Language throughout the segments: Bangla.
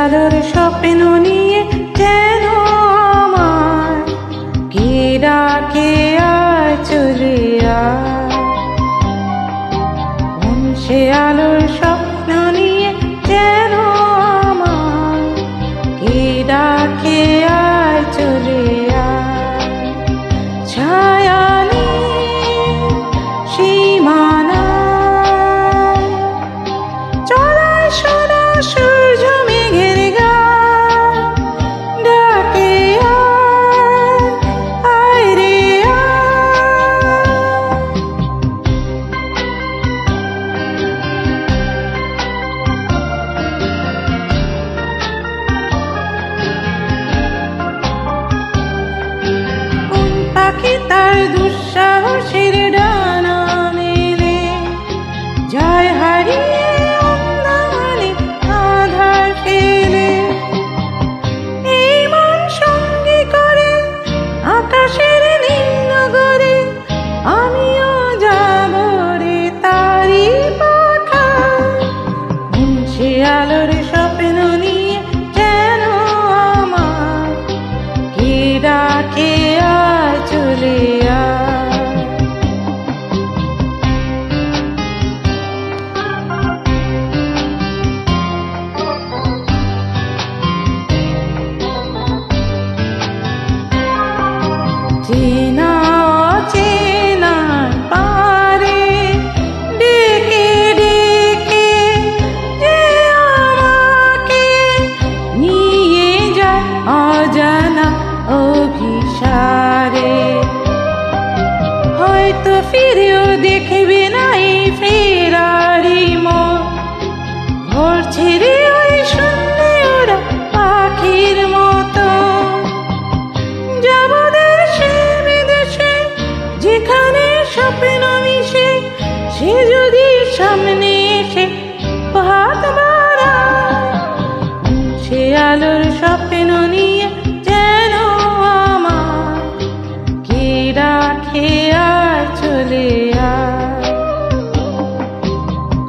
আলোর স্বপ্ন নিয়ে যেন আমার কে ডাকে আয় চলে আয়। কোন সে আলোর স্বপ্ন নিয়ে যেন আমার কে ডাকে আয় চলে আয়। ছায়া সীমানা চড়াই সোনা সূর্য মেঘের গান ডাকে আয় রে কোন পাখি তার দুঃসাহসের ডানা মেলে যায় হারিয়ে অন্ধকারে আধার ফেলে। এই মন সঙ্গী করে আকাশের নীল নগরে আমিও যাব রে তারি পাখায়। কোন সে আলোর স্বপ্ন নিয়ে যেন আমার কে ডাকে আয় চলে আয়। চেনা অচেনার পারে ডেকে ডেকে যে আমাকে নিয়ে যায় অজানা অভিসারে। হয়তো ফিরেও দেখবে না এই ফেরারি মন, ঘর ছেড়ে ওই শুনলে ওরা পাখির মতো। যাব দেশে বিদেশে যেখানে স্বপ্ন মিশে, সে যদি সামনে এসে হাত বাড়ায়। সে আলোর স্বপ্ন নিয়ে যেন আমার কে ডাকে আয় চলে আয়।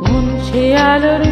কোন সে আলোর